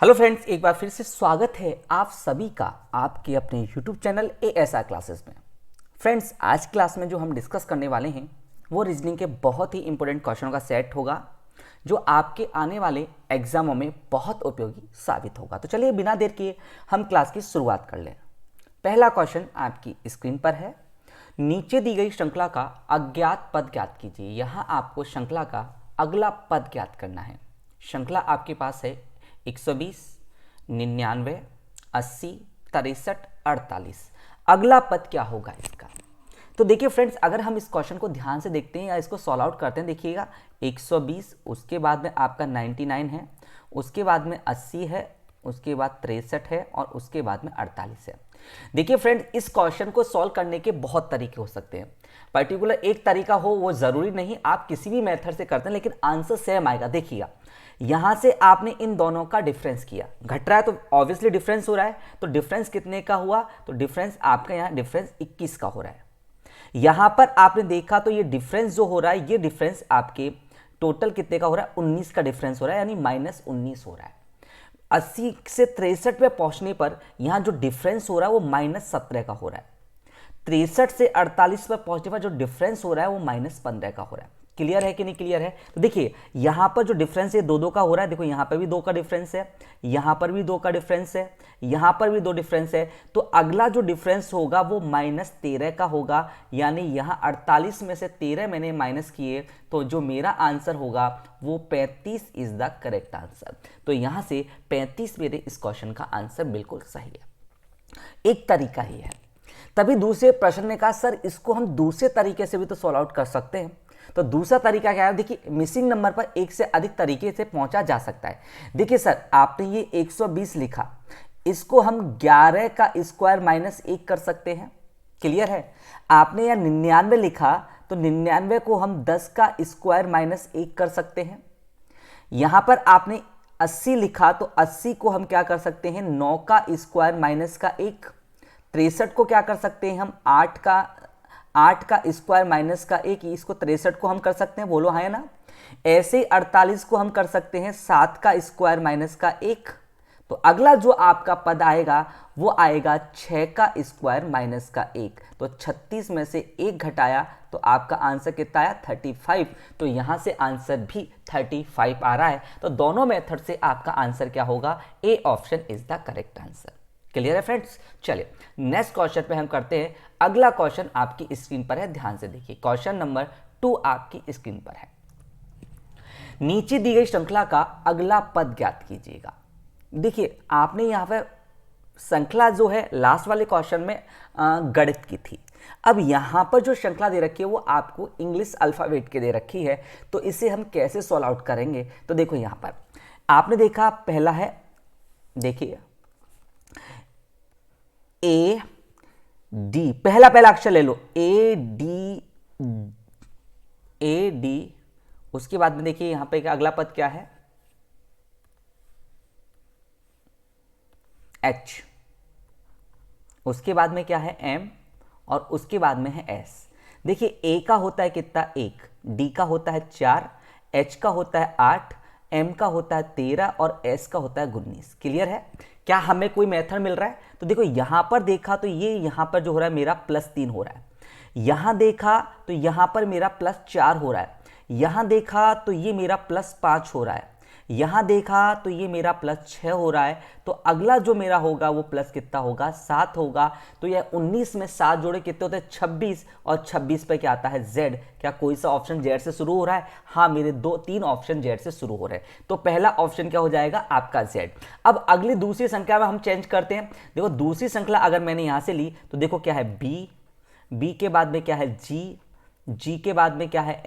Hello friends, एक बार फिर से स्वागत है आप सभी का आपके अपने YouTube चैनल ASR क्लासेस में। फ्रेंड्स, आज क्लास में जो हम डिस्कस करने वाले हैं वो रीजनिंग के बहुत ही इंपॉर्टेंट क्वेश्चनों का सेट होगा जो आपके आने वाले एग्जामों में बहुत उपयोगी साबित होगा। तो चलिए बिना देर किए हम क्लास की शुरुआत कर लें। पहला क्वेश्चन आपकी स्क्रीन पर है। नीचे दी गई श्रृंखला का अज्ञात पद ज्ञात कीजिए। यहाँ आपको श्रृंखला का अगला पद ज्ञात करना है। श्रृंखला आपके पास है 120, 99, 80, 63, 48। अगला पद क्या होगा इसका? तो देखिए फ्रेंड्स, अगर हम इस क्वेश्चन को ध्यान से देखते हैं या इसको सॉल्व आउट करते हैं, देखिएगा 120, उसके बाद में आपका 99 है, उसके बाद में 80 है, उसके बाद 63 है और उसके बाद में 48 है। देखिए फ्रेंड्स, इस क्वेश्चन को सॉल्व करने के बहुत तरीके हो सकते हैं। पर्टिकुलर एक तरीका हो वो जरूरी नहीं, आप किसी भी मेथड से करते हैं लेकिन आंसर सेम आएगा। देखिएगा, यहां से आपने इन दोनों का डिफरेंस किया, घट रहा है तो ऑब्वियसली डिफरेंस हो रहा है। तो डिफरेंस कितने का हुआ? तो डिफरेंस आपका यहाँ डिफरेंस 21 का हो रहा है। यहां पर आपने देखा तो ये डिफरेंस जो हो रहा है, ये डिफरेंस आपके टोटल कितने का हो रहा है? 19 का डिफरेंस हो रहा है, यानी -19 हो रहा है। 80 से 63 पे पहुंचने पर यहां जो डिफरेंस हो रहा है वो -17 का हो रहा है। 63 से 48 पर पहुंचने पर जो डिफरेंस हो रहा है वो -15 का हो रहा है। क्लियर है कि नहीं क्लियर है? तो देखिए यहां पर जो डिफरेंस है 2-2 का हो रहा है। देखो यहां पर भी 2 का डिफरेंस है, यहां पर भी 2 का डिफरेंस है, यहां पर भी 2 डिफरेंस है। तो अगला जो डिफरेंस होगा वो -13 का होगा, यानी यहां 48 में से 13 मैंने माइनस किए तो जो मेरा आंसर होगा वो 35 इज द करेक्ट आंसर। तो यहां से 35 मेरे इस क्वेश्चन का आंसर बिल्कुल सही है। एक तरीका ही है। तभी दूसरे प्रश्न ने कहा सर इसको हम दूसरे तरीके से भी तो सॉल्व आउट कर सकते हैं। तो दूसरा तरीका क्या है? देखिए, मिसिंग नंबर पर एक से अधिक तरीके से पहुंचा जा सकता है। देखिए सर, आपने ये 120 लिखा, इसको हम 11 का स्क्वायर -1 कर सकते हैं। क्लियर है? आपने यहाँ 99 लिखा तो 99 को हम 10 का स्क्वायर -1 कर सकते हैं। यहां पर आपने 80 लिखा तो 80 को हम क्या कर सकते हैं? 9 का स्क्वायर -1। 63 को क्या कर सकते हैं हम? 8 का स्क्वायर -1। इसको 63 को हम कर सकते हैं, बोलो हाँ या ना। ऐसे 48 को हम कर सकते हैं 7 का स्क्वायर -1। तो अगला जो आपका पद आएगा वो आएगा 6 का स्क्वायर -1। तो 36 में से 1 घटाया तो आपका आंसर कितना आया? 35। तो यहां से आंसर भी 35 आ रहा है। तो दोनों मेथड से आपका आंसर क्या होगा? A option is the correct answer. Clear है फ्रेंड्स? चलिए नेक्स्ट क्वेश्चन पे हम करते हैं। अगला क्वेश्चन आपकी स्क्रीन पर है, ध्यान से देखिए। क्वेश्चन नंबर 2 आपकी स्क्रीन पर है। नीचे दी गई श्रृंखला का अगला पद ज्ञात कीजिएगा। देखिए, आपने यहां पर श्रृंखला जो है लास्ट वाले क्वेश्चन में गणित की थी। अब यहां पर जो श्रृंखला दे रखी है वो आपको इंग्लिश अल्फाबेट के दे रखी है। तो इसे हम कैसे सॉल्व आउट करेंगे? तो देखो यहां पर आपने देखा, पहला है, देखिए ए डी, पहला अक्षर ले लो, ए डी। उसके बाद में देखिए यहां पे अगला पद क्या है? एच। उसके बाद में क्या है? एम। और उसके बाद में है एस। देखिए, ए का होता है कितना? 1, डी का होता है 4, एच का होता है 8, एम का होता है 13 और एस का होता है 19। क्लियर है? क्या हमें कोई मेथड मिल रहा है? तो देखो यहां पर देखा तो ये यहां पर जो हो रहा है मेरा +3 हो रहा है। यहां देखा तो यहां पर मेरा +4 हो रहा है। यहां देखा तो ये मेरा +5 हो रहा है। यहां देखा तो ये मेरा +6 हो रहा है। तो अगला जो मेरा होगा वो प्लस कितना होगा? 7 होगा। तो यह 19 में 7 जोड़े कितने होते हैं? 26। और 26 पे क्या आता है? Z। क्या कोई सा ऑप्शन Z से शुरू हो रहा है? हाँ, मेरे 2-3 ऑप्शन Z से शुरू हो रहे हैं। तो पहला ऑप्शन क्या हो जाएगा? आपका Z। अब अगली दूसरी संख्या में हम चेंज करते हैं। देखो दूसरी श्रृंखला अगर मैंने यहां से ली तो देखो क्या है? B के बाद में क्या है? G के बाद में क्या है?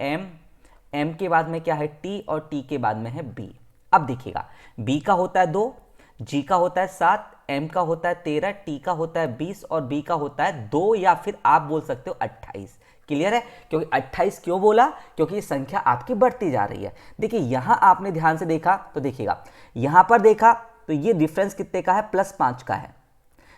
M के बाद में क्या है? T और T के बाद में है B। अब देखिएगा, B का होता है 2, G का होता है 7, M का होता है 13, T का होता है 20 और B का होता है 2 या फिर आप बोल सकते हो 28। क्लियर है? क्योंकि 28 क्यों बोला? क्योंकि ये संख्या आपकी बढ़ती जा रही है। देखिए यहां आपने ध्यान से देखा तो देखिएगा, यहां पर देखा तो ये डिफरेंस कितने का है? +5 का है।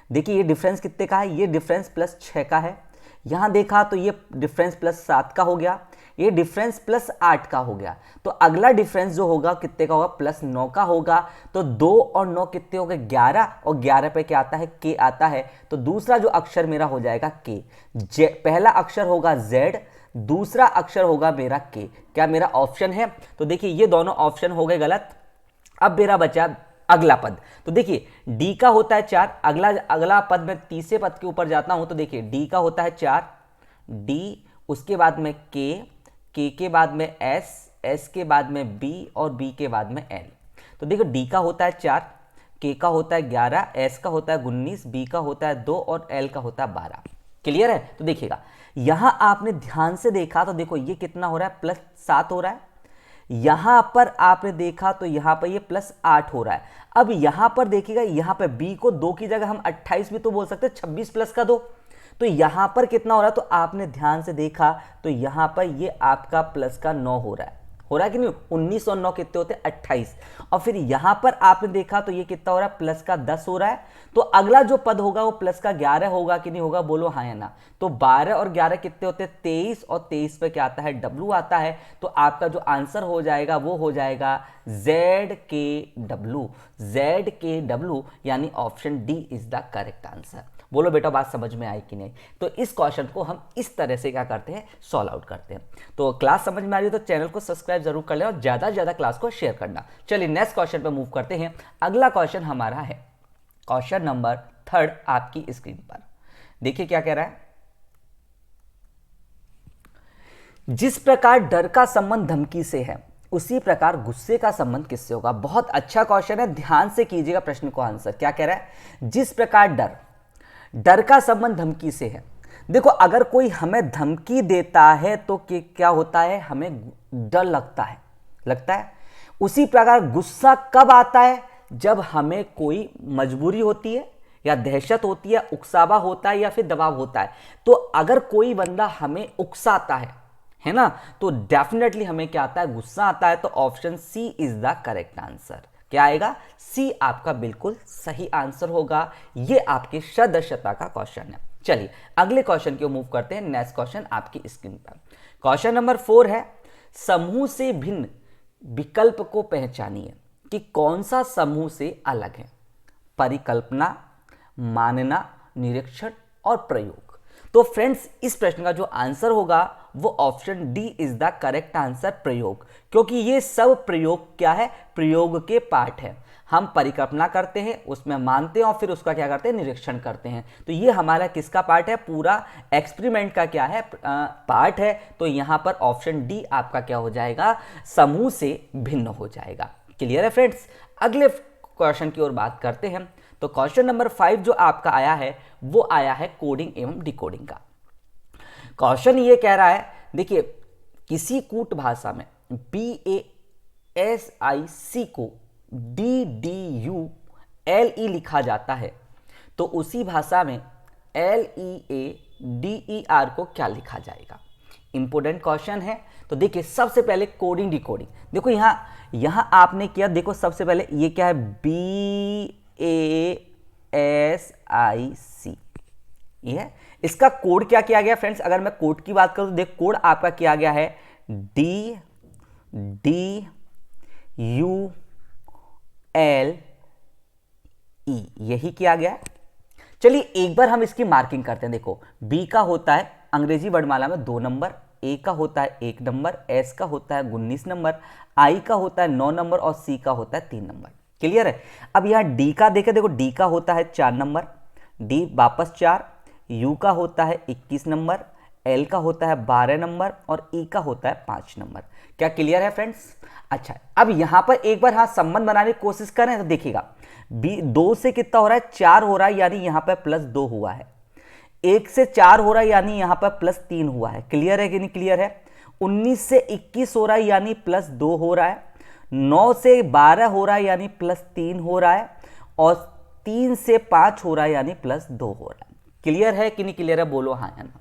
देखिए ये डिफरेंस कितने का है? ये डिफरेंस +6 का है। यहां देखा तो ये डिफरेंस +7 का हो गया। ये डिफरेंस +8 का हो गया। तो अगला डिफरेंस जो होगा कितने का होगा, +9 का होगा। तो 2 और 9 कितने हो गए, 11, और 11 पे क्या आता है, के आता है। तो दूसरा जो अक्षर मेरा हो जाएगा के। पहला अक्षर होगा Z, दूसरा अक्षर होगा मेरा के। क्या मेरा ऑप्शन है? तो देखिए ये दोनों ऑप्शन हो गए गलत। अब मेरा बचा अगला पद। तो देखिए डी का होता है 4, अगला पद में तीसरे पद के ऊपर जाता हूं। तो देखिए डी का होता है 4, डी, उसके बाद में के के बाद में एस के बाद में बी, और बी के बाद में एल। तो देखो डी का होता है 4, के का होता है 11, एस का होता है 19, बी का होता है 2 और एल का होता है 12। क्लियर है? तो देखिएगा यहां आपने ध्यान से देखा तो देखो ये कितना हो रहा है, +7 हो रहा है। यहां पर आपने देखा तो यहां पर ये +8 हो रहा है। अब यहां पर देखिएगा, यहां पर b को 2 की जगह हम 28 भी तो बोल सकते हैं, 26 प्लस का 2। तो यहां पर कितना हो रहा है, तो आपने ध्यान से देखा तो यहां पर ये आपका प्लस का 9 हो रहा है। हो रहा है कि नहीं? 19 और 9 कितने होते हैं, 28। और फिर यहां पर आपने देखा तो ये कितना हो रहा है, प्लस का 10 हो रहा है। तो अगला जो पद होगा वो प्लस का 11 होगा कि नहीं होगा, बोलो हाँ या ना। तो 12 और 11 कितने होते हैं, 23, और 23 पे क्या आता है, डब्लू आता है। तो आपका जो आंसर हो जाएगा वो हो जाएगा ZKW, यानी option D is the correct answer. बोलो बेटा बात समझ में आई कि नहीं? तो इस क्वेश्चन को हम इस तरह से क्या करते हैं, सॉल्व आउट करते हैं। तो क्लास समझ में आ रही है तो चैनल को सब्सक्राइब जरूर कर लें और ज्यादा से ज्यादा क्लास को शेयर करना। चलिए नेक्स्ट क्वेश्चन पे मूव करते हैं। अगला क्वेश्चन हमारा है क्वेश्चन नंबर 3 आपकी स्क्रीन पर। देखिए क्या कह रहा है, जिस प्रकार डर का संबंध धमकी से है उसी प्रकार गुस्से का संबंध किससे होगा। बहुत अच्छा क्वेश्चन है, ध्यान से कीजिएगा प्रश्न को आंसर। क्या कह रहा है, जिस प्रकार डर का संबंध धमकी से है। देखो अगर कोई हमें धमकी देता है तो क्या होता है, हमें डर लगता है। उसी प्रकार गुस्सा कब आता है, जब हमें कोई मजबूरी होती है या दहशत होती है, उकसावा होता है या फिर दबाव होता है। तो अगर कोई बंदा हमें उकसाता है ना, तो डेफिनेटली हमें क्या आता है, गुस्सा आता है। तो option C is the correct answer. क्या आएगा, सी आपका बिल्कुल सही आंसर होगा। ये आपके सदस्यता का क्वेश्चन है। चलिए अगले क्वेश्चन की ओर मूव करते हैं। नेक्स्ट क्वेश्चन आपकी स्क्रीन पर क्वेश्चन नंबर 4 है, समूह से भिन्न विकल्प को पहचानिए कि कौन सा समूह से अलग है। परिकल्पना, मानना, निरीक्षण और प्रयोग। तो फ्रेंड्स इस प्रश्न का जो आंसर होगा वो option D is the correct answer, प्रयोग। क्योंकि ये सब प्रयोग क्या है, प्रयोग के पार्ट है। हम परिकल्पना करते हैं, उसमें मानते हैं और फिर उसका क्या करते हैं, निरीक्षण करते हैं। तो ये हमारा किसका पार्ट है, पूरा एक्सपेरिमेंट का क्या है, पार्ट है। तो यहां पर ऑप्शन डी आपका क्या हो जाएगा, समूह से भिन्न हो जाएगा। क्लियर है फ्रेंड्स? अगले क्वेश्चन की ओर बात करते हैं। तो क्वेश्चन नंबर 5 जो आपका आया है वो आया है कोडिंग एवं डिकोडिंग का। क्वेश्चन ये कह रहा है, देखिए किसी कूट भाषा में BASIC को DDULE लिखा जाता है तो उसी भाषा में LEADER को क्या लिखा जाएगा। इंपोर्टेंट क्वेश्चन है। तो देखिए सबसे पहले कोडिंग डिकोडिंग, देखो यहां आपने किया, देखो सबसे पहले ये क्या है, BASIC, ये है। इसका कोड क्या किया गया फ्रेंड्स, अगर मैं कोड की बात करूं तो देख कोड आपका किया गया है DDULE, यही किया गया है। चलिए एक बार हम इसकी मार्किंग करते हैं। देखो बी का होता है अंग्रेजी वर्णमाला में 2 नंबर, ए का होता है 1 नंबर, एस का होता है 19 नंबर, आई का होता है 9 नंबर और सी का होता है 3 नंबर। क्लियर है? अब यहाँ डी का देखें, देखो डी का होता है 4 नंबर, डी वापस 4, यू का होता है 21 नंबर, एल का होता है 12 नंबर और ई का होता है 5 नंबर। क्या क्लियर है फ्रेंड्स? अच्छा अब यहां पर एक बार संबंध बनाने की कोशिश करें तो देखिएगा, बी 2 से कितना हो रहा है, 4 हो रहा है, यानी यहां पर +2 हुआ है। 1 से 4 हो रहा है, यानी यहां पर +3 हुआ है। क्लियर है कि नहीं क्लियर है? 19 से 21 हो रहा है, यानी +2 हो रहा है। 9 से 12 हो रहा है, यानी +3 हो रहा है। और 3 से 5 हो रहा है, यानी +2 हो रहा है। क्लियर है कि नहीं क्लियर है, बोलो हाँ या ना।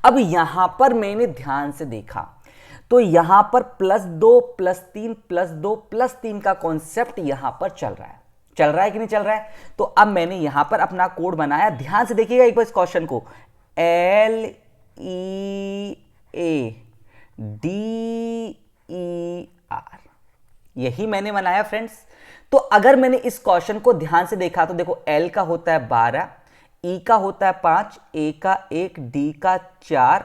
अब यहां पर मैंने ध्यान से देखा तो यहां पर +2 +3 +2 +3 का कॉन्सेप्ट यहां पर चल रहा है कि नहीं चल रहा है? तो अब मैंने यहां पर अपना कोड बनाया, ध्यान से देखिएगा एक बार इस क्वेश्चन को, LEADER DER, यही मैंने बनाया फ्रेंड्स। तो अगर मैंने इस क्वेश्चन को ध्यान से देखा तो देखो L का होता है 12, E का होता है 5, A का 1, D का 4,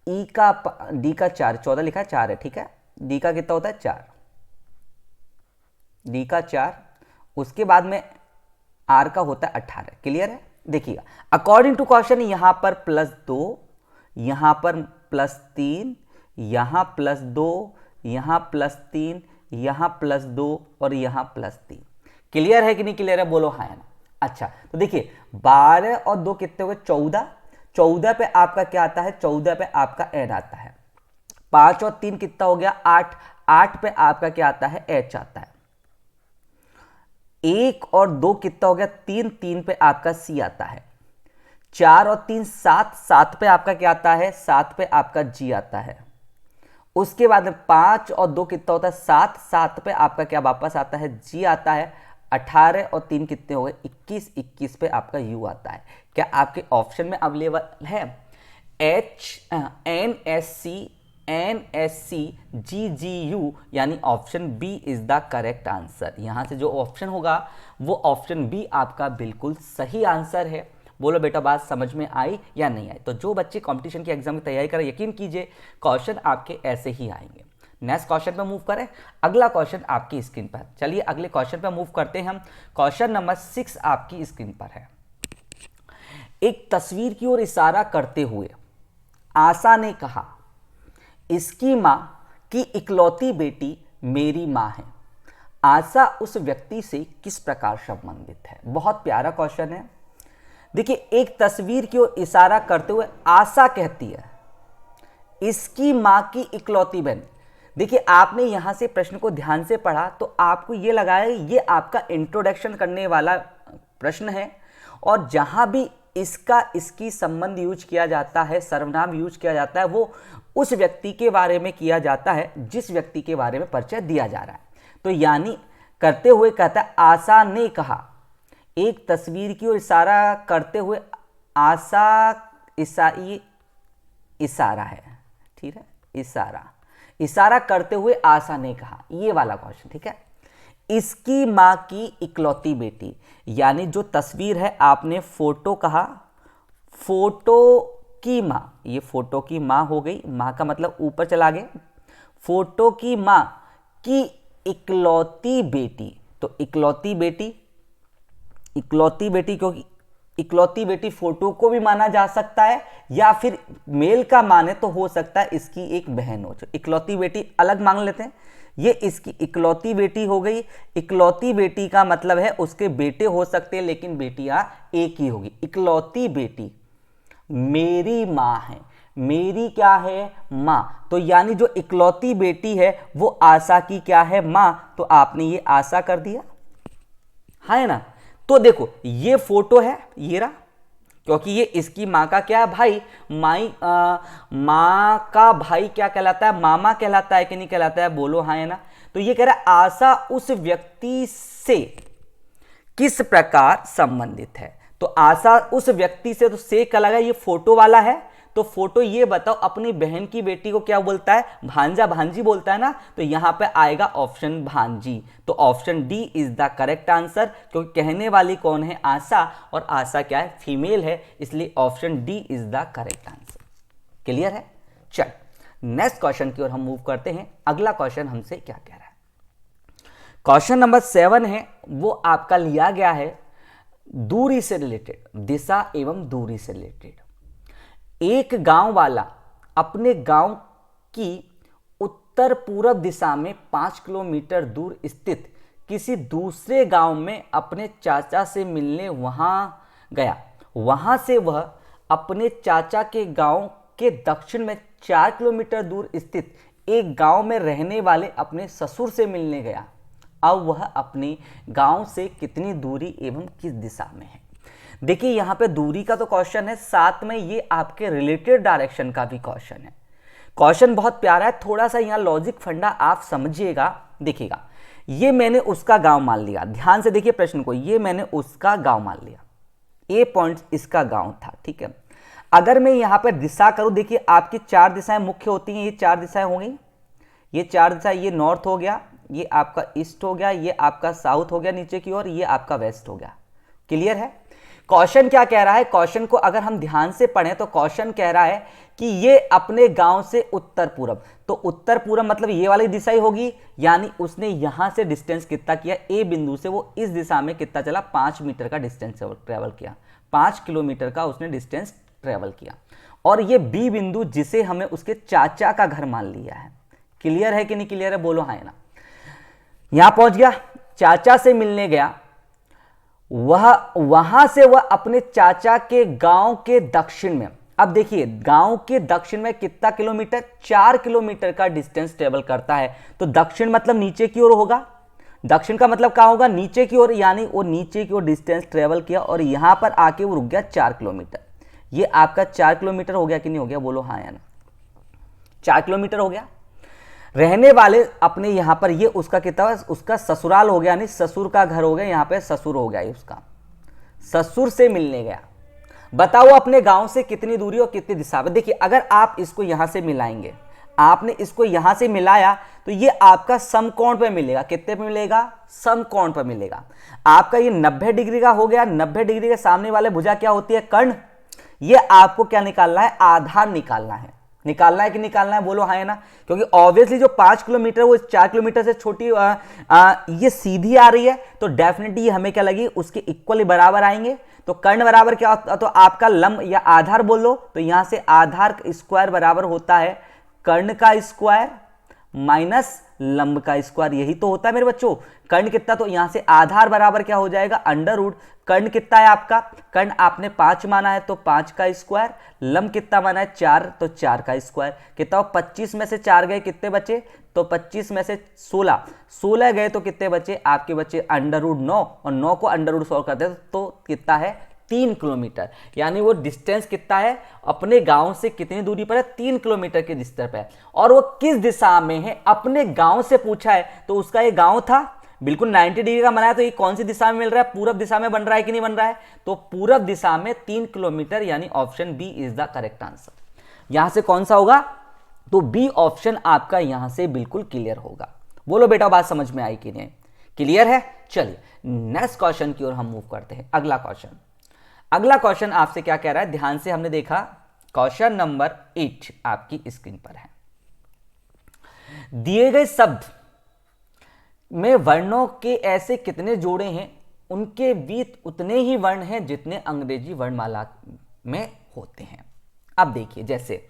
D का 4, 14 लिखा है, 4 है, ठीक है। D का कितना होता है 4, D का 4, उसके बाद में R का होता है 18। क्लियर है? देखिएगा अकॉर्डिंग टू क्वेश्चन यहां पर +2, यहां पर +3, यहां +2, यहां +3, यहां +2 और यहां +3। क्लियर है कि नहीं क्लियर है? बोलो हाँ है ना। अच्छा तो देखिए 12 और 2 कितने हो गए 14, 14 पे आपका क्या आता है, 14 पे आपका n आता है। 5 और 3 कितना हो गया 8, 8 पे आपका क्या आता है h आता है। 1 और 2 कितना हो गया 3, 3 पे आपका c आता है। 4 और 3 7, 7 पे आपका क्या आता है, 7 पे आपका g आता है। उसके बाद में 5 और 2 कितना होता है 7, 7 पे आपका क्या वापस आता है g आता है। 18 और 3 कितने हो गए 21, 21 पे आपका u आता है। क्या आपके ऑप्शन में अवेलेबल है NSC GGU, यानी option B is the correct answer. यहां से जो ऑप्शन होगा वो ऑप्शन बी आपका बिल्कुल सही आंसर है। बोलो बेटा बात समझ में आई या नहीं आई? तो जो बच्चे कंपटीशन की एग्जाम की तैयारी करें यकीन कीजिए क्वेश्चन आपके ऐसे ही आएंगे। नेक्स्ट क्वेश्चन पे मूव करें। अगला क्वेश्चन आपकी स्क्रीन पर, चलिए अगले क्वेश्चन पे मूव करते हैं हम। क्वेश्चन नंबर 6 आपकी स्क्रीन पर है। एक तस्वीर की ओर इशारा करते हुए आशा ने कहा, इसकी मां की इकलौती बेटी मेरी मां है। आशा उस व्यक्ति से किस प्रकार संबंधित है? बहुत प्यारा क्वेश्चन है। देखिए एक तस्वीर की ओर इशारा करते हुए आशा कहती है इसकी मां की इकलौती बहन। देखिए आपने यहां से प्रश्न को ध्यान से पढ़ा तो आपको यह लगा है ये आपका इंट्रोडक्शन करने वाला प्रश्न है, और जहां भी इसका इसकी संबंध यूज किया जाता है, सर्वनाम यूज किया जाता है, वो उस व्यक्ति के बारे में किया जाता है जिस व्यक्ति के बारे में परिचय दिया जा रहा है। तो यानी करते हुए कहता है आशा ने कहा, एक तस्वीर की ओर इशारा करते हुए आशा इशारा है, ठीक है, इशारा करते हुए आशा ने कहा, ये वाला क्वेश्चन, ठीक है। इसकी मां की इकलौती बेटी, यानी जो तस्वीर है आपने फोटो कहा, फोटो की मां, ये फोटो की मां हो गई, मां का मतलब ऊपर चला गया, फोटो की मां की इकलौती बेटी। तो इकलौती बेटी क्योंकि इकलौती बेटी फोटो को भी माना जा सकता है या फिर मेल का माने तो हो सकता है इसकी एक बहन हो। इकलौती बेटी अलग मान लेते हैं, ये इसकी इकलौती बेटी हो गई। इकलौती बेटी का मतलब है उसके बेटे हो सकते हैं लेकिन बेटियां एक ही होगी। इकलौती बेटी मेरी मां है, मेरी क्या है मां, तो यानी जो इकलौती बेटी है वो आशा की क्या है मां, तो आपने ये आशा कर दिया है ना। तो देखो ये फोटो है ये रहा, क्योंकि ये इसकी मां का क्या है भाई, मां का भाई क्या कहलाता है, मामा कहलाता है कि नहीं कहलाता है? बोलो हाँ है ना। तो ये कह रहा है आशा उस व्यक्ति से किस प्रकार संबंधित है। तो आशा उस व्यक्ति से, तो से का लगा ये फोटो वाला है, तो फोटो ये बताओ अपनी बहन की बेटी को क्या बोलता है, भांजा भांजी बोलता है ना। तो यहां पे आएगा ऑप्शन भांजी। तो option D is the correct answer, क्योंकि कहने वाली कौन है आशा, और आशा क्या है फीमेल है, इसलिए option D is the correct answer. Clear है? चल नेक्स्ट क्वेश्चन की ओर हम मूव करते हैं। अगला क्वेश्चन हमसे क्या कह रहा है, क्वेश्चन नंबर 7 है, वो आपका लिया गया है दूरी से रिलेटेड, दिशा एवं दूरी से रिलेटेड। एक गांव वाला अपने गांव की उत्तर पूर्व दिशा में 5 किलोमीटर दूर स्थित किसी दूसरे गांव में अपने चाचा से मिलने वहां गया। वहां से वह अपने चाचा के गांव के दक्षिण में 4 किलोमीटर दूर स्थित एक गांव में रहने वाले अपने ससुर से मिलने गया। अब वह अपने गांव से कितनी दूरी एवं किस दिशा में है? देखिए यहां पे दूरी का तो क्वेश्चन है, साथ में ये आपके रिलेटेड डायरेक्शन का भी क्वेश्चन है। क्वेश्चन बहुत प्यारा है, थोड़ा सा यहाँ लॉजिक फंडा आप समझिएगा। देखिएगा ये मैंने उसका गांव मान लिया, ध्यान से देखिए प्रश्न को, ये मैंने उसका गांव मान लिया, ए पॉइंट इसका गांव था, ठीक है। अगर मैं यहां पर दिशा करूं, देखिए आपकी चार दिशाएं मुख्य होती हैं, ये चार दिशाएं हो गई, ये चार दिशा, ये नॉर्थ हो गया, ये आपका ईस्ट हो गया, ये आपका साउथ हो गया नीचे की ओर, ये आपका वेस्ट हो गया। क्लियर है? क्वेश्चन क्या कह रहा है? क्वेश्चन को अगर हम ध्यान से पढ़ें तो क्वेश्चन कह रहा है कि ये अपने गांव से उत्तर पूर्व, तो उत्तर पूर्व मतलब ये वाली दिशा ही होगी, यानी उसने यहां से डिस्टेंस कितना किया, ए बिंदु से वो इस दिशा में कितना चला, 5 मीटर का डिस्टेंस ट्रेवल किया, 5 किलोमीटर का उसने डिस्टेंस ट्रेवल किया। और ये बी बिंदु जिसे हमें उसके चाचा का घर मान लिया है। क्लियर है कि नहीं क्लियर है? बोलो हाँ ना। यहां पहुंच गया, चाचा से मिलने गया, वहां से वह अपने चाचा के गांव के दक्षिण में, अब देखिए गांव के दक्षिण में कितना किलोमीटर, 4 किलोमीटर का डिस्टेंस ट्रेवल करता है। तो दक्षिण मतलब नीचे की ओर होगा, दक्षिण का मतलब क्या होगा, नीचे की ओर, यानी वो नीचे की ओर डिस्टेंस ट्रेवल किया और यहां पर आके वो रुक गया 4 किलोमीटर। ये आपका 4 किलोमीटर हो गया कि नहीं हो गया? बोलो हाँ या ना। 4 किलोमीटर हो गया। रहने वाले अपने यहां पर, ये उसका कितना, उसका ससुराल हो गया, यानी ससुर का घर हो गया, यहां पे ससुर हो गया, उसका ससुर से मिलने गया। बताओ अपने गांव से कितनी दूरी और कितनी दिशा में। देखिए अगर आप इसको यहां से मिलाएंगे, आपने इसको यहां से मिलाया तो ये आपका समकोण पे मिलेगा। कितने पे मिलेगा? समकोण पे मिलेगा। आपका ये 90 डिग्री का हो गया। 90 डिग्री के सामने वाले भुजा क्या होती है? कर्ण। ये आपको क्या निकालना है? आधार निकालना है। निकालना है कि निकालना है? बोलो हाँ है ना। क्योंकि ऑब्वियसली जो 5 किलोमीटर वो 4 किलोमीटर से छोटी ये सीधी आ रही है, तो डेफिनेटली ये हमें क्या लगी, उसके इक्वली बराबर आएंगे। तो कर्ण बराबर क्या होता, तो आपका लंब या आधार बोलो, तो यहां से आधार स्क्वायर बराबर होता है कर्ण का स्क्वायर माइनस लंब का स्क्वायर। यही तो होता है मेरे बच्चों। कर्ण कितना, तो यहां से आधार बराबर क्या हो जाएगा, अंडर रूट। कर्ण कितना है आपका, कर्ण आपने 5 माना है तो 5 का स्क्वायर, लंब कितना माना है 4, तो 4 का स्क्वायर। कितना, 25 में से 4 गए कितने बचे, तो 25 में से 16 गए तो कितने बचे आपके, बचे अंडर रूट 9, और 9 को अंडर रूट सॉल्व करते तो कितना है, 3 किलोमीटर। यानी वो डिस्टेंस कितना है, अपने गांव से कितनी दूरी पर है, 3 किलोमीटर के डिस्टेंस पे है। और वो किस दिशा में है, अपने गांव से पूछा है, तो उसका ये गांव था, बिल्कुल 90 डिग्री का बनाया, तो ये कौन सी दिशा में मिल रहा है, पूरब दिशा में बन रहा है कि नहीं बन रहा है, तो पूरब दिशा में 3 किलोमीटर, यानी option B is the correct answer. यहां से कौन सा होगा, तो बी ऑप्शन आपका यहां से बिल्कुल क्लियर होगा। बोलो बेटा बात समझ में आई कि नहीं, क्लियर है? चलिए नेक्स्ट क्वेश्चन की ओर हम मूव करते हैं। अगला क्वेश्चन आपसे क्या कह रहा है, ध्यान से हमने देखा, क्वेश्चन नंबर 8 आपकी स्क्रीन पर है। दिए गए शब्द में वर्णों के ऐसे कितने जोड़े हैं, उनके बीच उतने ही वर्ण हैं जितने अंग्रेजी वर्णमाला में होते हैं। अब देखिए जैसे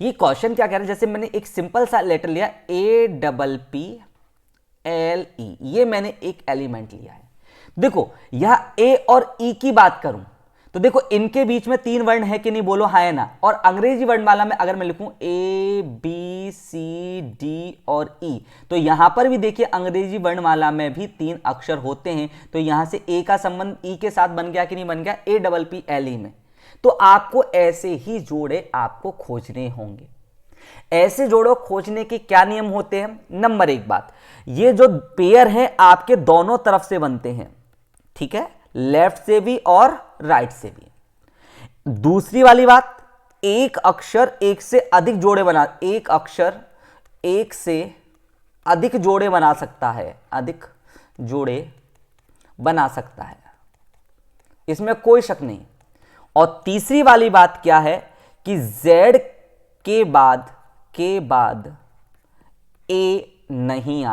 ये क्वेश्चन क्या कह रहा है, जैसे मैंने एक सिंपल सा लेटर लिया APPLE, ये मैंने एक एलिमेंट लिया है। देखो यह ए और ई की बात करूं तो देखो इनके बीच में 3 वर्ण है कि नहीं, बोलो हाँ है ना। और अंग्रेजी वर्णमाला में अगर मैं लिखूं ABCD और E, तो यहां पर भी देखिए अंग्रेजी वर्णमाला में भी 3 अक्षर होते हैं। तो यहां से ए का संबंध ई के साथ बन गया कि नहीं बन गया, APPLE में। तो आपको ऐसे ही जोड़े आपको खोजने होंगे। ऐसे जोड़ों खोजने के क्या नियम होते हैं, नंबर 1 बात, ये जो पेयर हैं आपके दोनों तरफ से बनते हैं, ठीक है, लेफ्ट से भी और राइट से भी। दूसरी वाली बात, एक अक्षर एक से अधिक जोड़े बना, एक अक्षर एक से अधिक जोड़े बना सकता है, अधिक जोड़े बना सकता है, इसमें कोई शक नहीं। और तीसरी वाली बात क्या है कि Z के बाद ए नहीं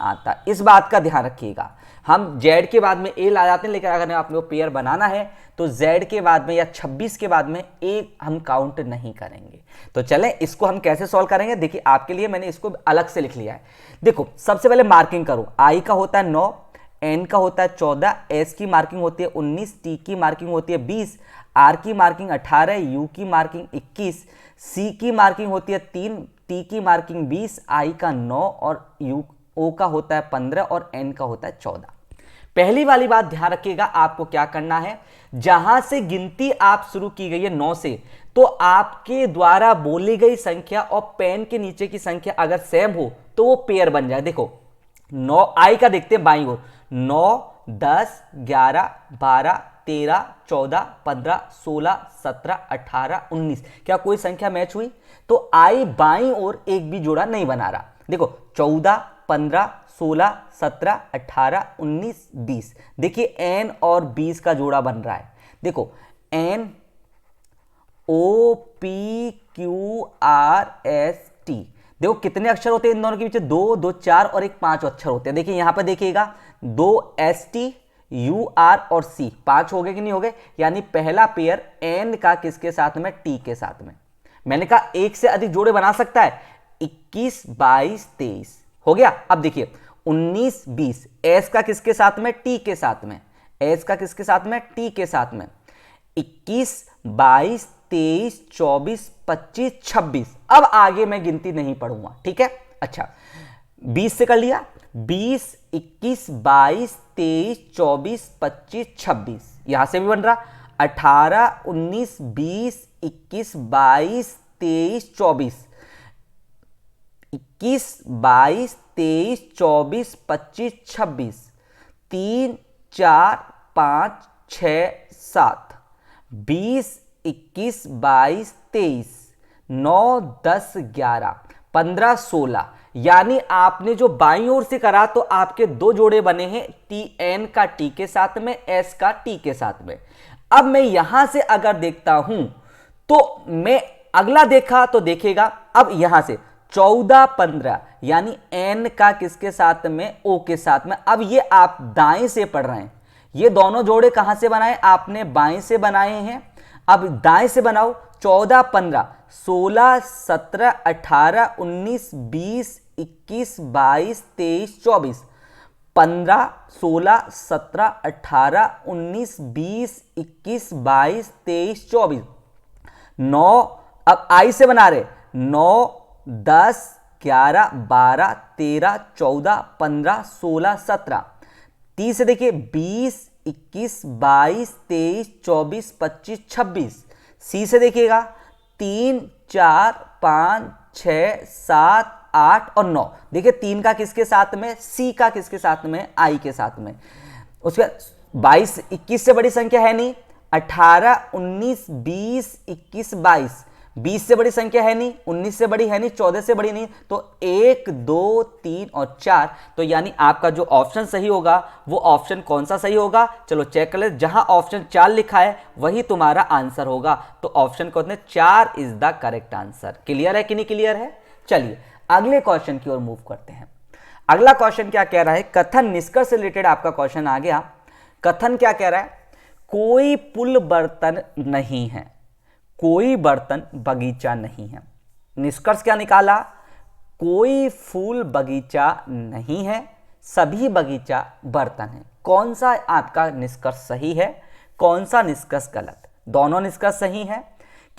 आता, इस बात का ध्यान रखिएगा। हम Z के बाद में ए ला जाते हैं, लेकिन अगर आपने वो पेयर बनाना है तो Z के बाद में या 26 के बाद में ए हम काउंट नहीं करेंगे। तो चलें इसको हम कैसे सॉल्व करेंगे, देखिए आपके लिए मैंने इसको अलग से लिख लिया है। देखो सबसे पहले मार्किंग करो, I का होता है 9, N का होता है 14, S की मार्किंग होती है 19, T की मार्किंग होती है 20, R की मार्किंग 18, U की मार्किंग 21, C की मार्किंग होती है 3, T की मार्किंग 20, I का 9 और O का होता है 15 और N का होता है 14। पहली वाली बात ध्यान रखिएगा, आपको क्या करना है, जहां से गिनती आप शुरू की गई है 9 से, तो आपके द्वारा बोली गई संख्या और पेन के नीचे की संख्या अगर सेम हो तो वो पेयर बन जाए। देखो 9 I का देखते हैं बाईं ओर, 9 10 11 12 13, 14, 15, 16, 17, 18, 19। क्या कोई संख्या मैच हुई? तो आई बाईं ओर एक भी जोड़ा नहीं बना रहा। देखो 14, 15, 16, 17, 18, 19, 20। देखिए n और 20 का जोड़ा बन रहा है। देखो n O P Q R S T। देखो कितने अक्षर होते हैं इन दोनों के बीच? दो, दो 4 और एक 5 अक्षर होते हैं। देखिए यहां पर देखिएगा 2 S T U R और C, 5 हो गए कि नहीं हो गए? यानी पहला पेयर N का किसके साथ में? T के साथ में। मैंने कहा एक से अधिक जोड़े बना सकता है। 21, 22, 23 हो गया। अब देखिए 19, 20 S का किसके साथ में? T के साथ में। S का किसके साथ में? T के साथ में। 21, 22, 23, 24, 25, 26। अब आगे मैं गिनती नहीं पढ़ूंगा, ठीक है? अच्छा 20 से कर लिया। 20, 21, 22, 23, 24, 25, 26 यहां से भी बन रहा। 18, 19, 20, 21, 22, 23, 24, 21, 22, 23, 24, 25, 26, 3, 4, 5, 6, 7, 20, 21, 22, 23, 9, 10, 11, 15, 16। यानी आपने जो बाईं ओर से करा तो आपके दो जोड़े बने हैं, टी एन का टी के साथ में, एस का टी के साथ में। अब मैं यहां से अगर देखता हूं तो मैं अगला देखा तो देखेगा अब यहां से 14, 15 यानी एन का किसके साथ में? ओ के साथ में। अब ये आप दाएं से पढ़ रहे हैं, ये दोनों जोड़े कहां से बनाए? आपने बाएं से बनाए हैं। अब दाएं से बनाओ। 14, 15, 16, 17, 18, 19, 20, 21, 22, 23, 24, 15, 16, 17, 18, 19, 20, 21, 22, 23, 24, 9। अब आई से बना रहे 9, 10, 11, 12, 13, 14, 15, 16, 17। 30 से देखिए 20, 21, 22, 23, 24, 25, 26। सी से देखिएगा 3, 4, 5, 6, 7, 8 और 9। देखिए 3 का किसके साथ में? सी का किसके साथ में? आई के साथ में। उसके बाद 22, 21 से बड़ी संख्या है नहीं। 18, 19, 20, 21, 22। 20 से बड़ी संख्या है नहीं, 19 से बड़ी है नहीं, 14 से बड़ी नहीं। तो 1, 2, 3 और 4। तो यानी आपका जो ऑप्शन सही होगा वो ऑप्शन कौन सा सही होगा? चलो चेक कर ले। जहां ऑप्शन 4 लिखा है वही तुम्हारा आंसर होगा। तो ऑप्शन कौन है? 4 is the correct answer. Clear है कि नहीं क्लियर है? चलिए अगले क्वेश्चन की ओर मूव करते हैं। अगला क्वेश्चन क्या कह रहा है? कथन निष्कर्ष से रिलेटेड आपका क्वेश्चन आ गया। कथन क्या कह रहा है? कोई पुल बर्तन नहीं है, कोई बर्तन बगीचा नहीं है। निष्कर्ष क्या निकाला? कोई फूल बगीचा नहीं है, सभी बगीचा बर्तन है। कौन सा आपका निष्कर्ष सही है, कौन सा निष्कर्ष गलत? दोनों निष्कर्ष सही है,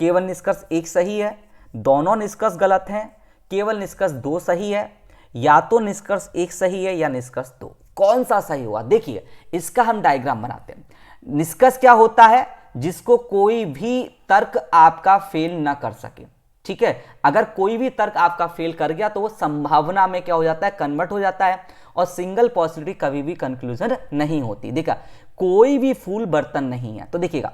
केवल निष्कर्ष एक सही है। दोनों निष्कर्ष गलत हैं, केवल निष्कर्ष 2 सही है। या तो निष्कर्ष 1 सही है या निष्कर्ष 2। कौन सा सही हुआ? देखिए इसका हम डायग्राम बनाते हैं। निष्कर्ष क्या होता है? जिसको कोई भी तर्क आपका फेल ना कर सके, ठीक है? अगर कोई भी तर्क आपका फेल कर गया तो वो संभावना में क्या हो जाता है? कन्वर्ट हो जाता है। और सिंगल पॉसिबिलिटी कभी भी कंक्लूजन नहीं होती। देखा कोई भी फूल बर्तन नहीं है, तो देखिएगा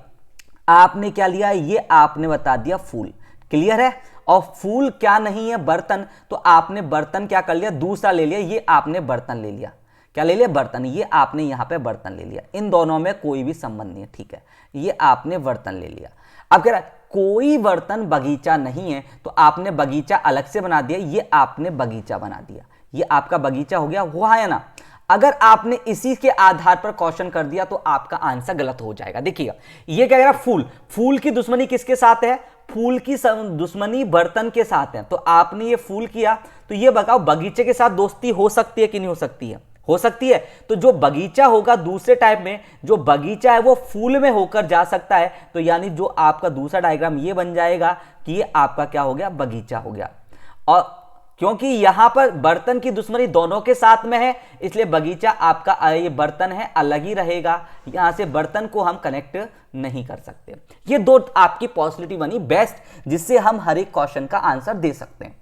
आपने क्या लिया? ये आपने बता दिया फूल। क्लियर है? और फूल क्या नहीं है? बर्तन। तो आपने बर्तन क्या कर लिया? दूसरा ले लिया। ये आपने बर्तन ले लिया। क्या ले लिया? बर्तन। ये आपने यहां पे बर्तन ले लिया। इन दोनों में कोई भी संबंध नहीं है, ठीक है? ये आपने बर्तन ले लिया। अब कह रहा है कोई बर्तन बगीचा नहीं है, तो आपने बगीचा अलग से बना दिया। ये आपने बगीचा बना दिया। ये आपका बगीचा हो गया, हुआ है ना? अगर आपने इसी के आधार पर क्वेश्चन कर दिया तो आपका आंसर गलत हो जाएगा। देखिएगा ये क्या कह रहा है? फूल। फूल की दुश्मनी किसके साथ है? फूल की दुश्मनी बर्तन के साथ है। तो आपने ये फूल किया, तो ये बताओ बगीचे के साथ दोस्ती हो सकती है कि नहीं हो सकती है? हो सकती है। तो जो बगीचा होगा दूसरे टाइप में, जो बगीचा है वो फूल में होकर जा सकता है। तो यानी जो आपका दूसरा डायग्राम ये बन जाएगा कि ये आपका क्या हो गया? बगीचा हो गया। और क्योंकि यहां पर बर्तन की दुश्मनी दोनों के साथ में है, इसलिए बगीचा आपका ये बर्तन है अलग ही रहेगा। यहां से बर्तन को हम कनेक्ट नहीं कर सकते। ये दो आपकी पॉसिबिलिटी बनी बेस्ट, जिससे हम हर एक क्वेश्चन का आंसर दे सकते हैं।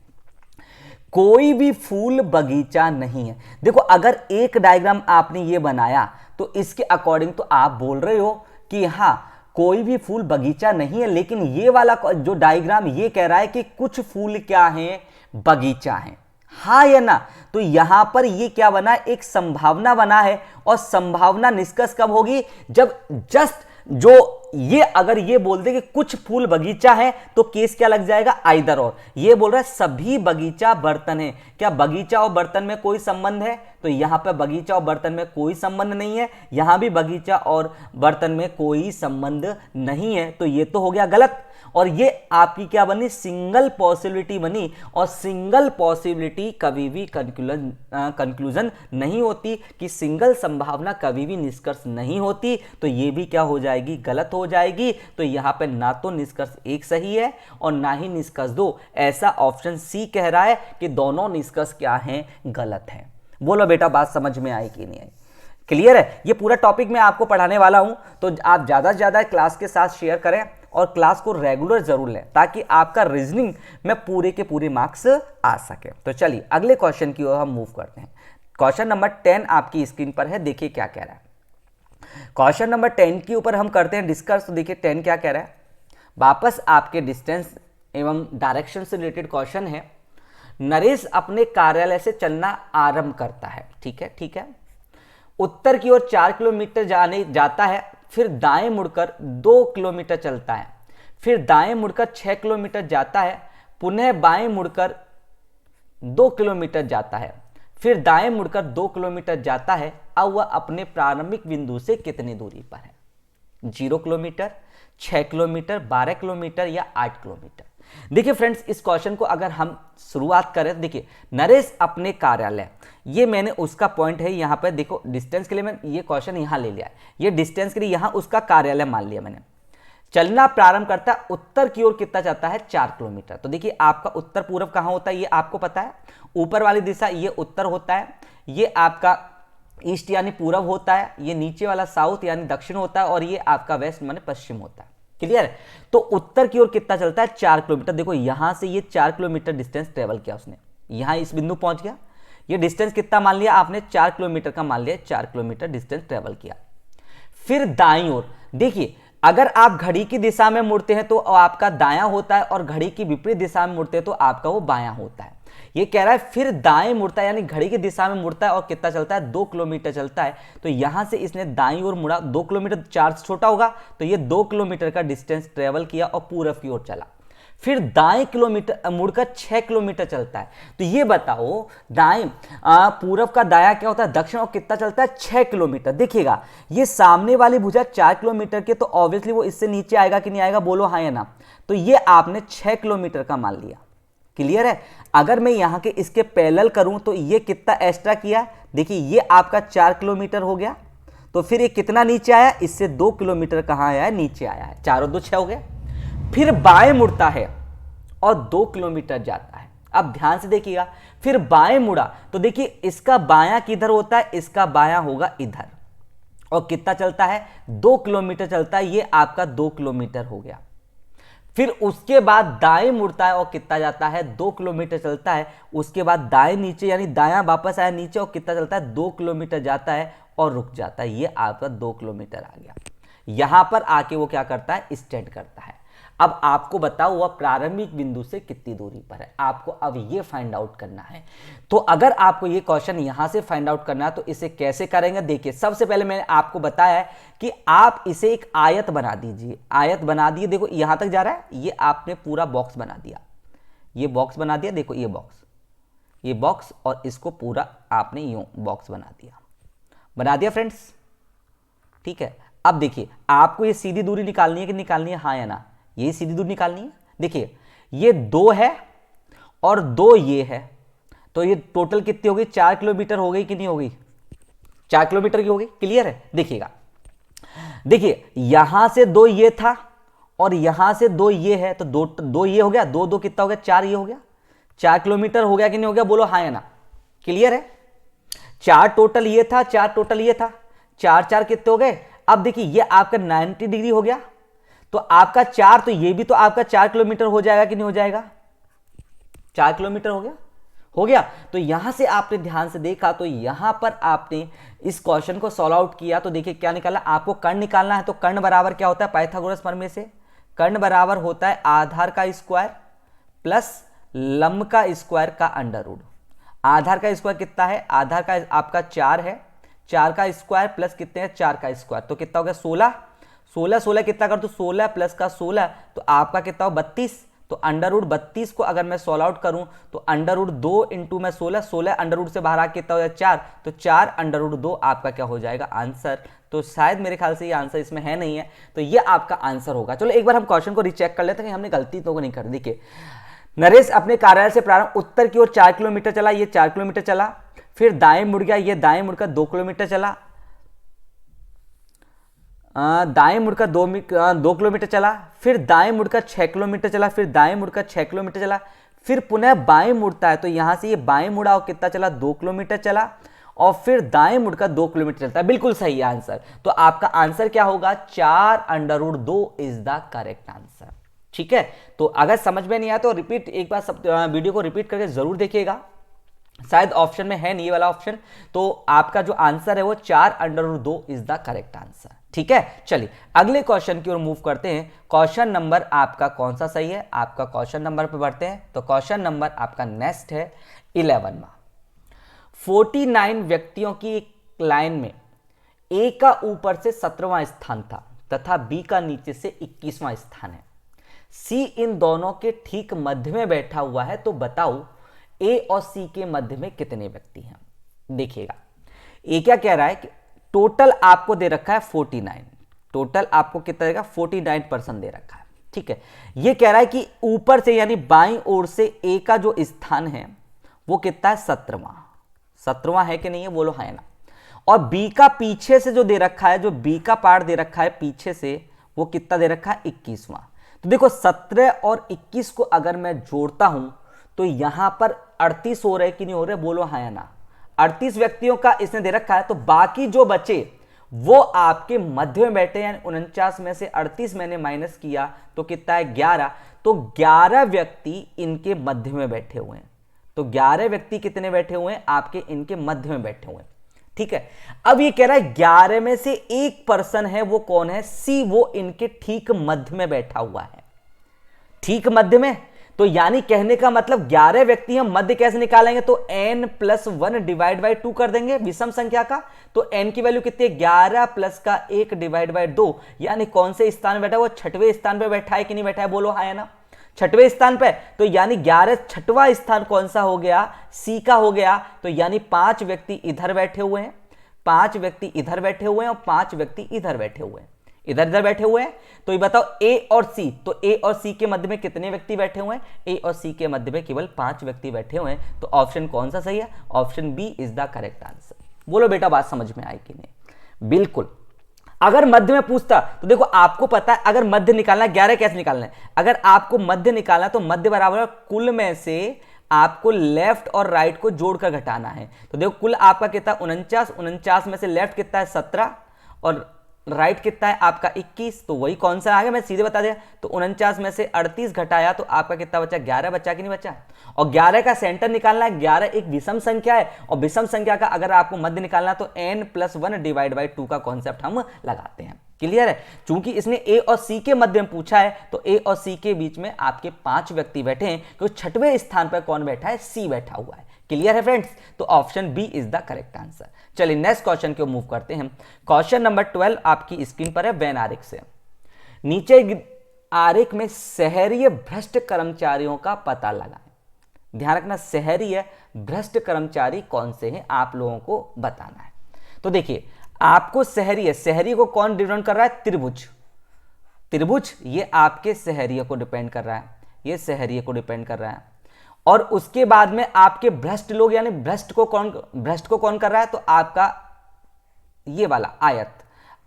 कोई भी फूल बगीचा नहीं है। देखो अगर एक डायग्राम आपने ये बनाया तो इसके अकॉर्डिंग तो आप बोल रहे हो कि हाँ कोई भी फूल बगीचा नहीं है, लेकिन ये वाला जो डायग्राम ये कह रहा है कि कुछ फूल क्या हैं, बगीचा हैं, हाँ या ना। तो यहां पर ये क्या बना, एक संभावना बना है, और संभावना निष्कर्ष कब होगी, जब जस्ट जो ये अगर ये बोल दे कि कुछ फूल बगीचा है तो केस क्या लग जाएगा, आइदर और। ये बोल रहा है सभी बगीचा बर्तन है, क्या बगीचा और बर्तन में कोई संबंध है, तो यहां पर बगीचा और बर्तन में कोई संबंध नहीं है, यहां भी बगीचा और बर्तन में कोई संबंध नहीं है, तो ये तो हो गया गलत। और ये आपकी क्या बनी, सिंगल पॉसिबिलिटी बनी, और सिंगल पॉसिबिलिटी कभी भी कंक्लूजन नहीं होती, कि सिंगल संभावना कभी भी निष्कर्ष नहीं होती, तो ये भी क्या हो जाएगी, गलत हो जाएगी। तो यहां पे ना तो निष्कर्ष एक सही है और ना ही निष्कर्ष दो, ऐसा ऑप्शन सी कह रहा है कि दोनों निष्कर्ष क्या हैं, गलत हैं। बोलो बेटा बात समझ में आई कि नहीं आई, क्लियर है। ये पूरा टॉपिक मैं आपको पढ़ाने वाला हूं, तो आप ज्यादा से ज्यादा क्लास के साथ शेयर करें और क्लास को रेगुलर जरूर लें, ताकि आपका रीजनिंग में पूरे के पूरे मार्क्स आ सके। तो चलिए अगले क्वेश्चन की ओर हम मूव करते हैं। क्वेश्चन नंबर 10 आपकी स्क्रीन पर है, देखिए क्या कह रहा है। क्वेश्चन नंबर 10 के ऊपर हम करते हैं डिस्कस। तो देखिए 10 क्या कह रहा है, वापस आपके डिस्टेंस एवं डायरेक्शन से रिलेटेड क्वेश्चन है। नरेश अपने कार्यालय से चलना आरंभ करता है, ठीक है, ठीक है। उत्तर की ओर 4 किलोमीटर जाता है, फिर दाएं मुड़कर 2 किलोमीटर चलता है, फिर दाएं मुड़कर 6 किलोमीटर जाता है, पुनः बाएं मुड़कर 2 किलोमीटर जाता है, फिर दाएं मुड़कर 2 किलोमीटर जाता है। अब वह अपने प्रारंभिक बिंदु से कितनी दूरी पर है, 0 किलोमीटर, 6 किलोमीटर, 12 किलोमीटर या 8 किलोमीटर। देखिए फ्रेंड्स, इस क्वेश्चन को अगर हम शुरुआत करें, देखिए नरेश अपने कार्यालय, ये मैंने उसका पॉइंट है यहां पर, देखो डिस्टेंस के लिए मैं ये क्वेश्चन यहां ले लिया है, ये डिस्टेंस के लिए यहां उसका कार्यालय मान लिया मैंने। चलना प्रारंभ करता है, उत्तर की ओर कितना जाता है, 4 किलोमीटर। तो देखिए आपका उत्तर पूर्व कहां होता है, ये आपको पता है, ऊपर वाली दिशा ये उत्तर होता है, ये आपका ईस्ट यानी पूर्व होता है, ये नीचे वाला साउथ यानी दक्षिण होता है, और ये आपका वेस्ट माने पश्चिम होता है, क्लियर है। तो उत्तर की ओर कितना चलता है, 4 किलोमीटर। देखो यहां से ये 4 किलोमीटर डिस्टेंस ट्रेवल किया उसने, यहां इस बिंदु पहुंच गया, ये डिस्टेंस कितना मान लिया आपने, 4 किलोमीटर का मान लिया, 4 किलोमीटर डिस्टेंस ट्रेवल किया। फिर दाईं ओर, देखिए अगर आप घड़ी की दिशा में मुड़ते हैं तो आपका दायां होता है, और घड़ी की विपरीत दिशा में मुड़ते हैं तो आपका वो बायां होता है। ये कह रहा है फिर दाएं मुड़ता है, यानी घड़ी की दिशा में मुड़ता है, और कितना चलता है, 2 किलोमीटर चलता है। तो यहां से इसने दाईं ओर मुड़ा, 2 किलोमीटर 4 से छोटा होगा, तो ये 2 किलोमीटर का डिस्टेंस ट्रेवल किया और पूरब की ओर चला। फिर दाएं किलोमीटर मुड़कर 6 किलोमीटर चलता है। तो ये बताओ दाएं पूरब का दाया क्या होता है, दक्षिण, और कितना चलता है, 6 किलोमीटर। देखिएगा ये सामने वाली भुजा 4 किलोमीटर के, तो ऑब्वियसली वो इससे नीचे आएगा कि नहीं आएगा, बोलो हाँ या ना। तो ये आपने 6 किलोमीटर का मान लिया, क्लियर है। अगर मैं यहां के इसके पैरेलल करूं तो ये कितना एक्स्ट्रा किया, देखिए ये आपका 4 किलोमीटर हो गया, तो फिर ये कितना नीचे आया, इससे 2 किलोमीटर कहां आया है, नीचे आया है, 4 और 2 6 हो गया। फिर बाएं मुड़ता है और 2 किलोमीटर जाता है। अब ध्यान से देखिएगा, फिर बाएं मुड़ा तो देखिए इसका बायां किधर होता है, इसका बायां होगा इधर, और कितना चलता है, 2 किलोमीटर चलता है, ये आपका 2 किलोमीटर हो गया। फिर उसके बाद दाएं मुड़ता है और कितना जाता है, 2 किलोमीटर चलता है। उसके बाद दाएं नीचे यानी दायां वापस आया नीचे, और कितना चलता है, 2 किलोमीटर जाता है और रुक जाता है, ये आपका 2 किलोमीटर आ गया। यहां पर आके वो क्या करता है, स्टैंड करता है। अब आपको बताओ वह प्रारंभिक बिंदु से कितनी दूरी पर है, आपको अब ये फाइंड आउट करना है। तो अगर आपको ये क्वेश्चन यहां से फाइंड आउट करना है तो इसे कैसे करेंगे, देखिए सबसे पहले मैंने आपको बताया है कि आप इसे एक आयत बना दीजिए, आयत बना दिए, देखो यहां तक जा रहा है, ये आपने पूरा बॉक्स बना दिया, ये बॉक्स बना दिया, देखो ये बॉक्स, ये बॉक्स, और इसको पूरा आपने यूं बॉक्स बना दिया फ्रेंड्स, ठीक है। अब देखिए आपको ये सीधी दूरी निकालनी है कि निकालनी है, हाँ या ना, ये सीधी दूरी निकालनी है। देखिए ये 2 है और 2 ये है, तो ये टोटल कितनी होगी, 4 किलोमीटर हो गई कि नहीं हो गई, 4 किलोमीटर की हो गई, क्लियर है। देखिएगा, देखिए यहां से 2 ये था और यहां से 2 ये है, तो 2 ये हो गया, 2 2 कितना हो गया, 4 ये हो गया, 4 किलोमीटर हो गया कि नहीं हो गया, बोलो हाँ या ना, क्लियर है। 4 टोटल ये था, 4 टोटल ये था, 4 4 कितने हो गए। अब देखिए ये आपका 90 डिग्री हो गया, तो आपका 4, तो ये भी तो आपका 4 किलोमीटर हो जाएगा कि नहीं हो जाएगा, 4 किलोमीटर हो गया, हो गया। तो यहां से आपने ध्यान से देखा तो यहां पर आपने इस क्वेश्चन को सॉल्व आउट किया तो देखिए क्या निकाला, आपको कर्ण निकालना है। तो कर्ण बराबर क्या होता है पाइथागोरस प्रमेय से, कर्ण बराबर होता है आधार का स्क्वायर प्लस लंब का स्क्वायर का अंडर रूट। आधार का स्क्वायर कितना है, आधार का आपका 4 है, 4 का स्क्वायर प्लस कितने हैं 4 का स्क्वायर, तो कितना हो गया 16, 16 16 कितना कर दो 16 प्लस का 16 तो आपका कितना हो 32। तो अंडर रूट 32 को अगर मैं सॉल्व आउट करूं तो अंडर रूट 2 इंटू में 16, 16 अंडर रूट से बाहर आ कितना हो जाए 4, तो 4 अंडर रूट 2 आपका क्या हो जाएगा आंसर। तो शायद मेरे ख्याल से ये आंसर इसमें है नहीं है, तो ये आपका आंसर होगा। चलो एक बार हम क्वेश्चन को रीचेक कर लेते हैं कि हमने गलती तो नहीं कर दी। देखिए नरेश अपने कार्यालय से प्रारंभ उत्तर की ओर 4 किलोमीटर चला, ये 4 किलोमीटर चला, फिर दाएं मुड़ गया, ये दाएं मुड़कर 2 किलोमीटर चला, दाएं मुड़कर 2 किलोमीटर चला, फिर दाएं मुड़कर 6 किलोमीटर चला, फिर दाएं मुड़कर 6 किलोमीटर चला, फिर पुनः बाएं मुड़ता है तो यहां से ये बाएं मुड़ा और कितना चला 2 किलोमीटर चला, और फिर दाएं मुड़कर 2 किलोमीटर चलता है। बिल्कुल सही है आंसर। तो आपका आंसर क्या होगा 4 under root 2 is the correct answer. ठीक है, तो अगर समझ में नहीं आया तो रिपीट एक बार सब वीडियो को रिपीट करके जरूर देखिएगा, शायद ऑप्शन में है नहीं ये वाला ऑप्शन। तो आपका जो आंसर है वो 4 under root 2 is the correct answer. ठीक है, चलिए अगले क्वेश्चन की ओर मूव करते हैं। क्वेश्चन नंबर आपका कौन सा सही है, आपका क्वेश्चन नंबर पे बढ़ते हैं। तो क्वेश्चन नंबर आपका नेक्स्ट है 11वां। 49 व्यक्तियों की एक लाइन में ए का ऊपर से 17वां स्थान था तथा बी का नीचे से 21वां स्थान है। सी इन दोनों के ठीक मध्य में बैठा हुआ है, तो बताओ ए और सी के मध्य में कितने व्यक्ति हैं। देखिएगा ए क्या कह रहा है कि टोटल आपको दे रखा है 49, टोटल आपको कितना देगा 49% दे रखा है। ठीक है, ये कह रहा है कि ऊपर से यानी बाईं ओर से ए का जो स्थान है वो कितना है 17वां, 17वां है कि नहीं है बोलो है ना। और बी का पीछे से जो दे रखा है, जो बी का पार्ट दे रखा है पीछे से वो कितना दे रखा है 21वां। तो देखो 17 और 21 को अगर मैं जोड़ता हूं तो यहां पर 38 हो रहे कि नहीं हो रहे बोलो हाँ या ना। 38 व्यक्तियों का इसने दे रखा है, तो बाकी जो बचे वो आपके मध्य में बैठे, यानी 49 में से 38 मैंने माइनस किया तो कितना है 11, तो 11 व्यक्ति इनके मध्य में बैठे हुए हैं। तो 11 व्यक्ति कितने बैठे हुए हैं आपके इनके मध्य में बैठे हुए हैं। ठीक है, अब ये कह रहा है 11 में से एक पर्सन है, वो कौन है सी, वो इनके ठीक मध्य में बैठा हुआ है। ठीक मध्य में, तो यानी कहने का मतलब 11 व्यक्ति हम मध्य कैसे निकालेंगे, तो n + 1 डिवाइड बाई 2 कर देंगे विषम संख्या का। तो n की वैल्यू कितनी है 11 प्लस का 1 डिवाइड बाई 2, यानी कौन से स्थान में बैठा है वो 6वें स्थान पे बैठा है कि नहीं बैठा है बोलो हाँ या ना, 6वें स्थान पे। तो यानी 11 6वां स्थान कौन सा हो गया सी का हो गया। तो यानी 5 व्यक्ति इधर बैठे हुए हैं, 5 व्यक्ति इधर बैठे हुए हैं और 5 व्यक्ति इधर बैठे हुए हैं, इधर इधर बैठे हुए हैं। तो ये बताओ ए और सी, तो ए और सी के मध्य में कितने व्यक्ति बैठे हुए हैं, ए और सी के मध्य में केवल 5 व्यक्ति बैठे हुए हैं। तो ऑप्शन कौन सा सही है, option B is the correct answer. बोलो बेटा बात समझ में आई कि नहीं। बिल्कुल, अगर मध्य में पूछता तो देखो आपको पता है अगर मध्य निकालना है 11 कैसे निकालना है, अगर आपको मध्य निकालना है तो मध्य बराबर कुल में से आपको लेफ्ट और राइट को जोड़कर घटाना है। तो देखो कुल आपका कितना 49, 49 में से लेफ्ट कितना है 17 और राइट कितना है आपका 21, तो वही कौन सा आ गया मैं सीधे बता दिया। तो 49 में से 38 घटाया तो आपका कितना बचा 11 बचा कि नहीं बचा। और 11 का सेंटर निकालना है, 11 एक विषम संख्या है और विषम संख्या का अगर आपको मध्य निकालना तो n + 1 डिवाइड बाई 2 का कॉन्सेप्ट हम लगाते हैं। क्लियर है, चूंकि इसने ए और सी के मध्य में पूछा है तो ए और सी के बीच में आपके 5 व्यक्ति बैठे हैं, क्योंकि 6वें स्थान पर कौन बैठा है सी बैठा हुआ है। क्लियर है फ्रेंड्स, तो option B is the correct answer. चलिए नेक्स्ट क्वेश्चन को मूव करते हैं। क्वेश्चन नंबर 12 आपकी स्क्रीन पर है वेन आरेख से। नीचे आरेख में शहरीय भ्रष्ट कर्मचारियों का पता लगाएं। ध्यान रखना शहरीय भ्रष्ट कर्मचारी कौन से हैं आप लोगों को बताना है। तो देखिए आपको शहरी को कौन डिपेंड कर रहा है, त्रिभुज, त्रिभुज ये आपके शहरीय को डिपेंड कर रहा है, ये शहरीय को डिपेंड कर रहा है। और उसके बाद में आपके भ्रष्ट लोग, यानी भ्रष्ट को कौन कर रहा है, तो आपका ये वाला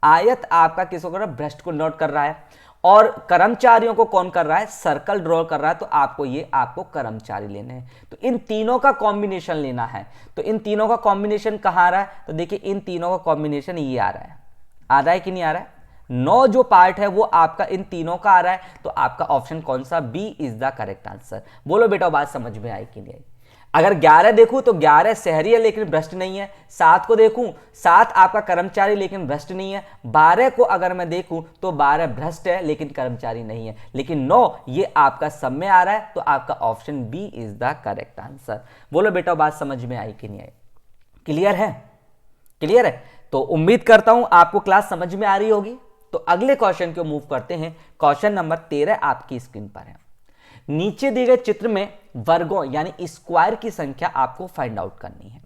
आयत आपका किसको कर रहा है, भ्रष्ट को नोट कर रहा है। और कर्मचारियों को कौन कर रहा है, सर्कल ड्रॉ कर रहा है। तो आपको कर्मचारी लेने हैं, तो इन तीनों का कॉम्बिनेशन लेना है। तो इन तीनों का कॉम्बिनेशन कहां आ रहा है, तो देखिए इन तीनों का कॉम्बिनेशन ये आ रहा है कि नहीं आ रहा है। 9 जो पार्ट है वो आपका इन तीनों का आ रहा है। तो आपका ऑप्शन कौन सा, B is the correct answer. बोलो बेटा बात समझ में आई कि नहीं आई। अगर 11 देखूं तो 11 शहरी है लेकिन भ्रष्ट नहीं है। 7 को देखूं, 7 आपका कर्मचारी लेकिन भ्रष्ट नहीं है। 12 को अगर मैं देखूं तो 12 भ्रष्ट है लेकिन कर्मचारी नहीं है। लेकिन 9 ये आपका सब में आ रहा है, तो आपका option B is the correct answer. बोलो बेटा बात समझ में आई कि नहीं आई? क्लियर है? क्लियर है? तो उम्मीद करता हूं आपको क्लास समझ में आ रही होगी। तो अगले क्वेश्चन को मूव करते हैं। क्वेश्चन नंबर 13 आपकी स्क्रीन पर है। नीचे दिए गए चित्र में वर्गों यानी स्क्वायर की संख्या आपको फाइंड आउट करनी है।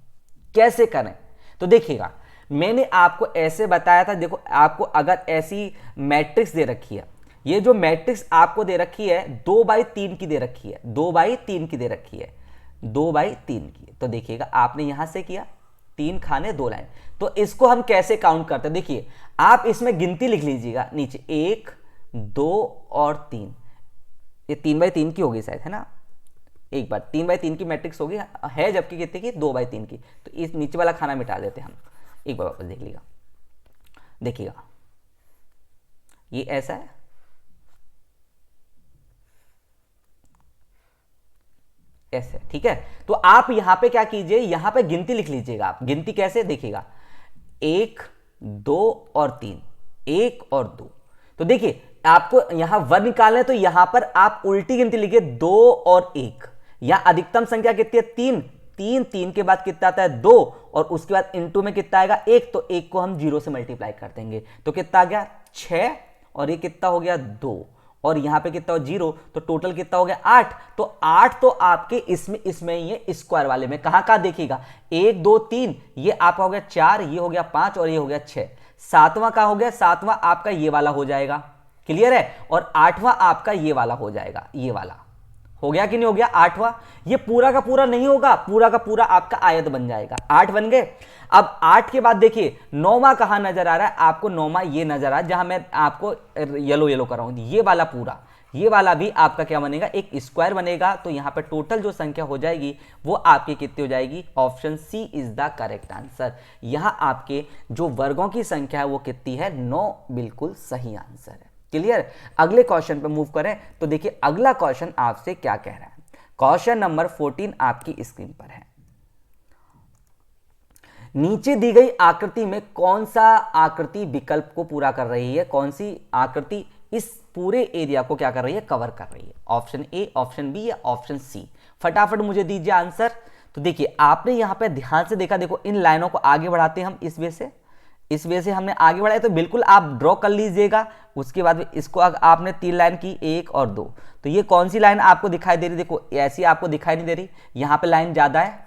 कैसे करें? तो देखिएगा, मैंने आपको ऐसे बताया था। देखो, आपको अगर ऐसी मैट्रिक्स दे रखी है, ये जो मैट्रिक्स आपको दे रखी है 2/3 की दे रखी है, 2/3 की दे रखी है, 2/3 की। तो देखिएगा, आपने यहां से किया 3 खाने 2 लाइन। तो इसको हम कैसे काउंट करते हैं? देखिए, आप इसमें गिनती लिख लीजिएगा नीचे, 1 2 और 3। ये 3/3 की होगी शायद, है ना? एक बार 3/3 की मैट्रिक्स होगी है, जबकि कितने की? 2/3 की। तो इस नीचे वाला खाना मिटा देते हम। एक बार वापस देख लीजिएगा, देखिएगा ये ऐसा है, ऐसे, ठीक है। तो आप यहां पे क्या कीजिए, यहां पे गिनती लिख लीजिएगा। आप गिनती कैसे? देखिएगा 1 2 और 3, 1 और 2। तो देखिए, आपको यहां वर्ग निकालना है, तो यहां पर आप उल्टी गिनती लिखिए 2 और 1। यहां अधिकतम संख्या कितनी है? 3। 3 के बाद कितना आता है? 2, और उसके बाद इनटू में कितना आएगा? 1। तो 1 को हम 0 से मल्टीप्लाई कर देंगे, तो कितना आ गया? 6। और ये कितना हो गया? 2। और यहां पे कितना हो? 0। तो टोटल कितना हो गया? 8। तो 8 तो आपके इसमें ही है, स्क्वायर वाले में। कहां कहां देखिएगा? 1 2 3, ये आपका हो गया 4, ये हो गया 5 और ये हो गया 6। सातवां कहां हो गया? सातवां आपका ये वाला हो जाएगा। क्लियर है? और 8वां आपका ये वाला हो जाएगा। ये वाला हो गया कि नहीं हो गया? 8वां ये पूरा का पूरा नहीं होगा, पूरा का पूरा आपका आयत बन जाएगा। 8 बन गए। अब 8 के बाद देखिए 9वां कहां नजर आ रहा है आपको? 9वां ये नजर आ रहा है, जहां मैं आपको येलो येलो कर रहा हूं। ये वाला पूरा, ये वाला भी आपका क्या बनेगा? एक स्क्वायर बनेगा। तो यहां पर टोटल जो संख्या हो जाएगी वो आपकी कितनी हो जाएगी? Option C is the correct answer. यहां आपके जो वर्गों की संख्या है वो कितनी है? 9 बिल्कुल सही आंसर है। क्लियर? अगले क्वेश्चन पे मूव करें। तो देखिए अगला क्वेश्चन आपसे क्या कह रहा है। क्वेश्चन नंबर 14 आपकी स्क्रीन पर है। नीचे दी गई आकृति में कौन सा आकृति विकल्प को पूरा कर रही है? कौन सी आकृति इस पूरे एरिया को क्या कर रही है? कवर कर रही है। ऑप्शन ए, ऑप्शन बी या ऑप्शन सी? फटाफट मुझे दीजिए आंसर। तो देखिए, आपने यहां पे ध्यान से देखा, देखो इन लाइनों को आगे बढ़ाते हैं हम इस वे से, इस वजह से हमने आगे बढ़ाया। तो बिल्कुल आप ड्रॉ कर लीजिएगा। उसके बाद इसको आपने 3 लाइन की, 1 और 2। तो ये कौन सी लाइन आपको दिखाई दे रही? देखो ऐसी आपको दिखाई नहीं दे रही, यहाँ पे लाइन ज्यादा है।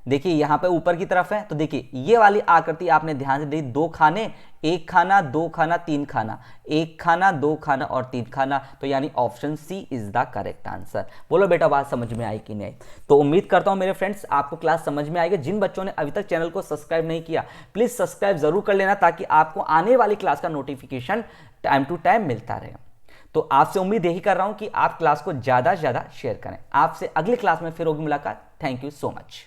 देखिए यहाँ पे ऊपर की तरफ है। तो देखिए ये वाली आकृति आपने ध्यान से देखी, 2 खाने, 1 खाना, 2 खाना, 3 खाना, 1 खाना, 2 खाना और 3 खाना। तो यानी option C is the correct answer. बोलो बेटा बात समझ में आई कि नहीं? तो उम्मीद करता हूं मेरे फ्रेंड्स आपको क्लास समझ में आएगी। जिन बच्चों ने अभी तक चैनल को सब्सक्राइब नहीं किया, प्लीज सब्सक्राइब जरूर कर लेना, ताकि आपको आने वाली क्लास का नोटिफिकेशन टाइम टू टाइम मिलता रहे। तो आपसे उम्मीद यही कर रहा हूं कि आप क्लास को ज्यादा से ज्यादा शेयर करें। आपसे अगली क्लास में फिर होगी मुलाकात। Thank you so much.